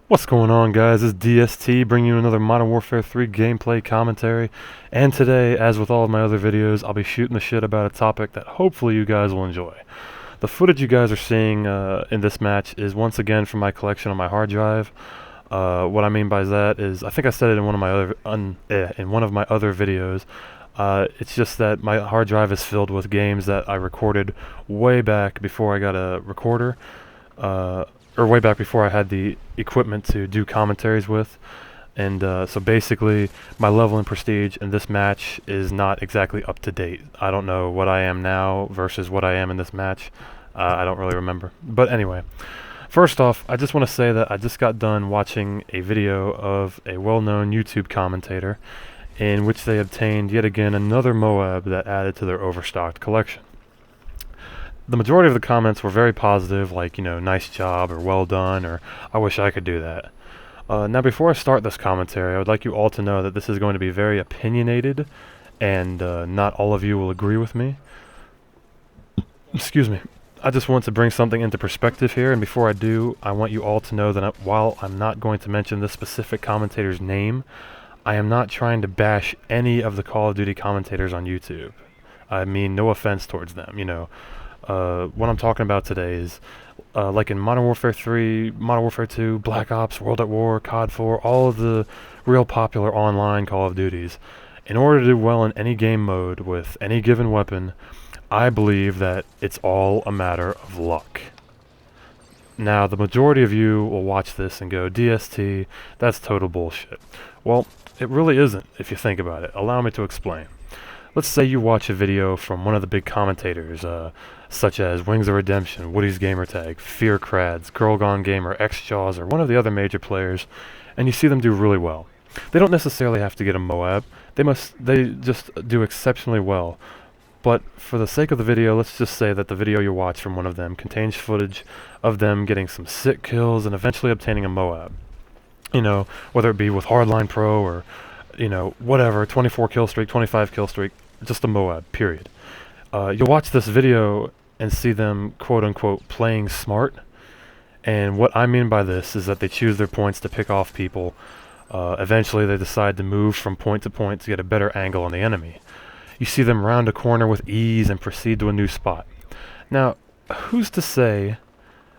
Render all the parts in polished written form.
What's going on, guys? It's DST bringing you another Modern Warfare 3 gameplay commentary. And today, as with all of my other videos, I'll be shooting the shit about a topic that hopefully you guys will enjoy. The footage you guys are seeing in this match is once again from my collection on my hard drive. What I mean by that is, I think I said it in one of my other videos. It's just that my hard drive is filled with games that I recorded way back before I got a recorder. Or way back before I had the equipment to do commentaries with. And so basically, my level and prestige in this match is not exactly up to date. I don't know what I am now versus what I am in this match. I don't really remember. But anyway, first off, I just want to say that I just got done watching a video of a well-known YouTube commentator in which they obtained yet again another MOAB that added to their overstocked collection. The majority of the comments were very positive, like, nice job, or well done, or I wish I could do that. Now, before I start this commentary, I would like you all to know that this is going to be very opinionated, and not all of you will agree with me. Excuse me. I just want to bring something into perspective here, and before I do, I want you all to know that while I'm not going to mention this specific commentator's name, I am not trying to bash any of the Call of Duty commentators on YouTube. I mean, no offense towards them, what I'm talking about today is, like in Modern Warfare 3, Modern Warfare 2, Black Ops, World at War, COD 4, all of the real popular online Call of Duties. In order to do well in any game mode with any given weapon, I believe that it's all a matter of luck. Now, the majority of you will watch this and go, DST, that's total bullshit. Well, it really isn't, if you think about it. Allow me to explain. Let's say you watch a video from one of the big commentators, such as Wings of Redemption, Woody's Gamertag, Fear Crads, Girl Gone Gamer, X-Jaws, or one of the other major players, and you see them do really well. They don't necessarily have to get a MOAB. They just do exceptionally well. But for the sake of the video, let's just say that the video you watch from one of them contains footage of them getting some sick kills and eventually obtaining a MOAB. Whether it be with Hardline Pro or, whatever, 24 kill streak, 25 kill streak, just a MOAB, period. You'll watch this video and see them, quote-unquote, playing smart. And what I mean by this is that they choose their points to pick off people. Eventually they decide to move from point to point to get a better angle on the enemy. You see them round a corner with ease and proceed to a new spot. Now, who's to say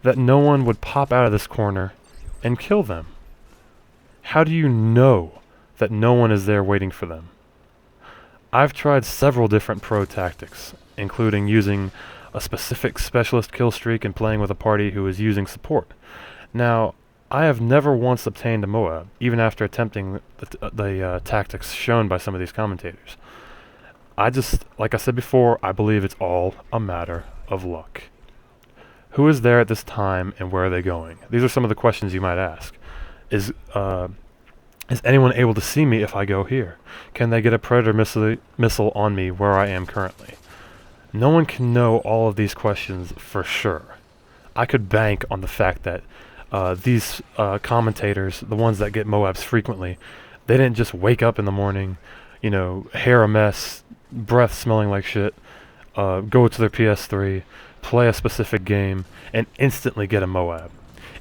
that no one would pop out of this corner and kill them? How do you know that no one is there waiting for them? I've tried several different pro tactics, including using a specific specialist kill streak and playing with a party who is using support. Now, I have never once obtained a MOAB, even after attempting the tactics shown by some of these commentators. Like I said before, I believe it's all a matter of luck. Who is there at this time and where are they going? These are some of the questions you might ask. Is anyone able to see me if I go here? Can they get a Predator missile on me where I am currently? No one can know all of these questions for sure. I could bank on the fact that these commentators, the ones that get MOABs frequently, they didn't just wake up in the morning, hair a mess, breath smelling like shit, go to their PS3, play a specific game, and instantly get a MOAB.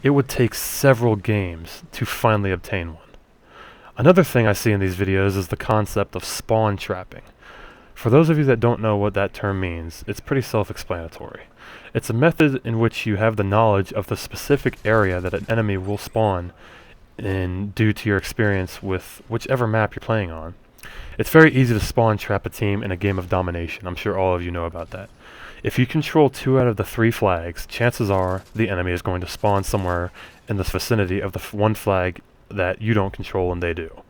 It would take several games to finally obtain one. Another thing I see in these videos is the concept of spawn trapping. For those of you that don't know what that term means, it's pretty self-explanatory. It's a method in which you have the knowledge of the specific area that an enemy will spawn in due to your experience with whichever map you're playing on. It's very easy to spawn trap a team in a game of domination. I'm sure all of you know about that. If you control 2 out of the 3 flags, chances are the enemy is going to spawn somewhere in the vicinity of the one flag that you don't control and they do.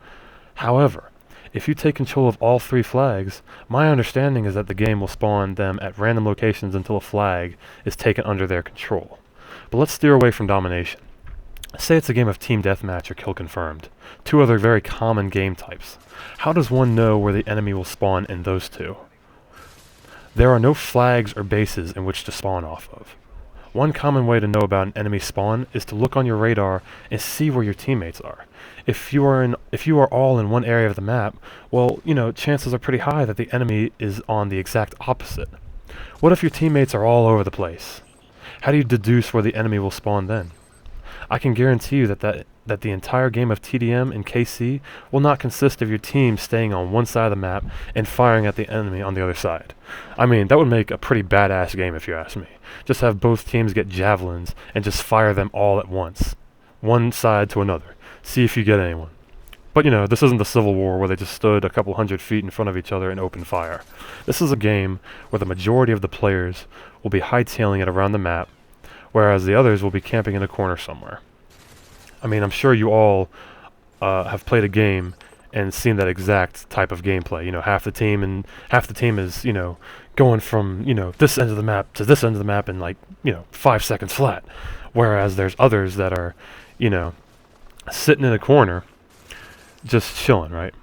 However, if you take control of all 3 flags, my understanding is that the game will spawn them at random locations until a flag is taken under their control. But let's steer away from domination. Say it's a game of team deathmatch or kill confirmed, 2 other very common game types. How does one know where the enemy will spawn in those 2? There are no flags or bases in which to spawn off of. One common way to know about an enemy spawn is to look on your radar and see where your teammates are. If you are all in one area of the map, well, chances are pretty high that the enemy is on the exact opposite. What if your teammates are all over the place? How do you deduce where the enemy will spawn then? I can guarantee you that that the entire game of TDM in KC will not consist of your team staying on one side of the map and firing at the enemy on the other side. I mean, that would make a pretty badass game if you ask me. Just have both teams get javelins and just fire them all at once. One side to another. See if you get anyone. But you know, this isn't the Civil War where they just stood a couple 100 feet in front of each other and opened fire. This is a game where the majority of the players will be hightailing it around the map, whereas the others will be camping in a corner somewhere. I mean, I'm sure you all have played a game and seen that exact type of gameplay. You know, half the team is, you know, going from, you know, this end of the map to this end of the map in like, you know, 5 seconds flat. Whereas there's others that are, you know, sitting in a corner just chilling, right?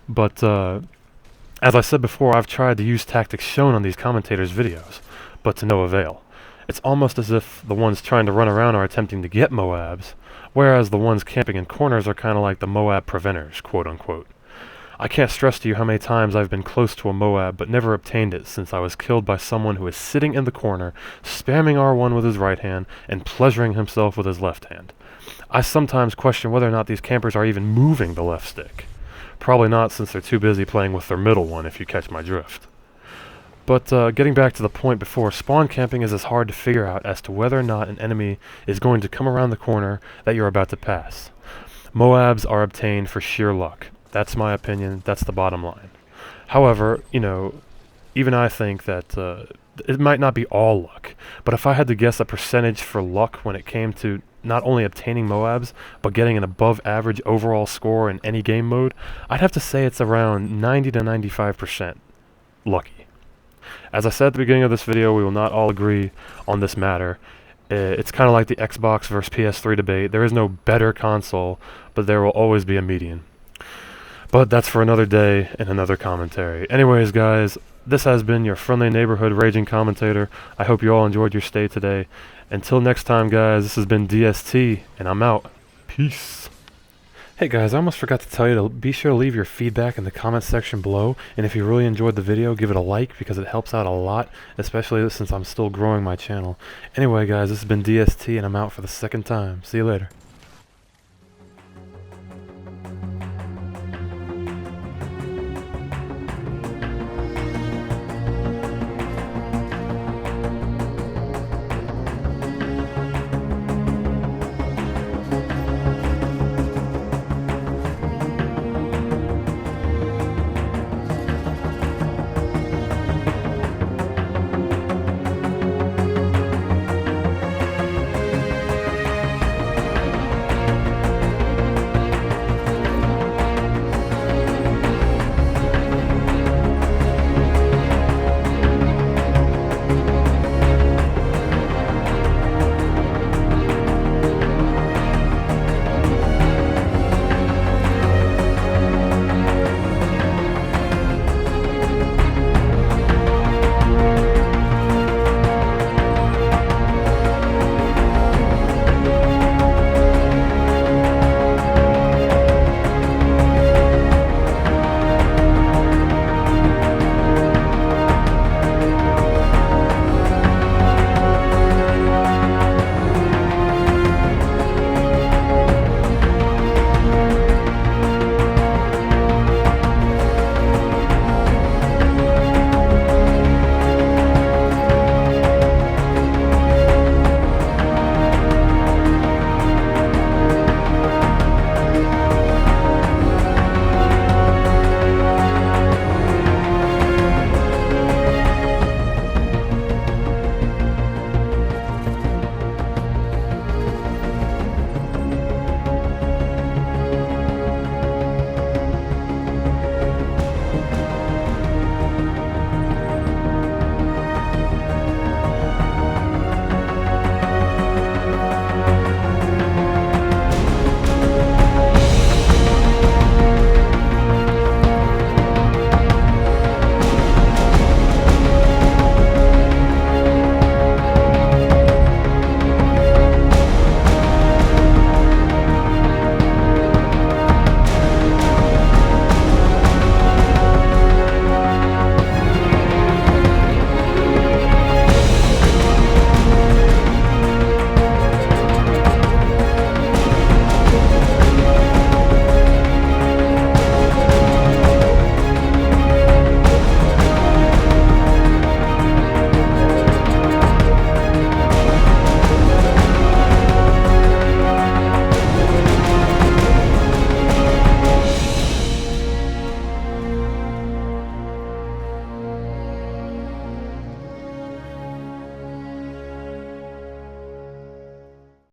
But as I said before, I've tried to use tactics shown on these commentators' videos, but to no avail. It's almost as if the ones trying to run around are attempting to get MOABs, whereas the ones camping in corners are kind of like the MOAB preventers, quote-unquote. I can't stress to you how many times I've been close to a MOAB but never obtained it since I was killed by someone who was sitting in the corner, spamming R1 with his right hand and pleasuring himself with his left hand. I sometimes question whether or not these campers are even moving the left stick. Probably not, since they're too busy playing with their middle one, if you catch my drift. But getting back to the point before, spawn camping is as hard to figure out as to whether or not an enemy is going to come around the corner that you're about to pass. MOABs are obtained for sheer luck. That's my opinion. That's the bottom line. However, you know, even I think that it might not be all luck, but if I had to guess a percentage for luck when it came to not only obtaining MOABs, but getting an above average overall score in any game mode, I'd have to say it's around 90 to 95% lucky. As I said at the beginning of this video, we will not all agree on this matter. It's kind of like the Xbox versus PS3 debate. There is no better console, but there will always be a median. But that's for another day and another commentary. Anyways, guys, this has been your friendly neighborhood raging commentator. I hope you all enjoyed your stay today. Until next time, guys, this has been DST, and I'm out. Peace. Hey guys, I almost forgot to tell you to be sure to leave your feedback in the comments section below, and if you really enjoyed the video, give it a like because it helps out a lot, especially since I'm still growing my channel. Anyway guys, this has been DST, and I'm out for the second time. See you later.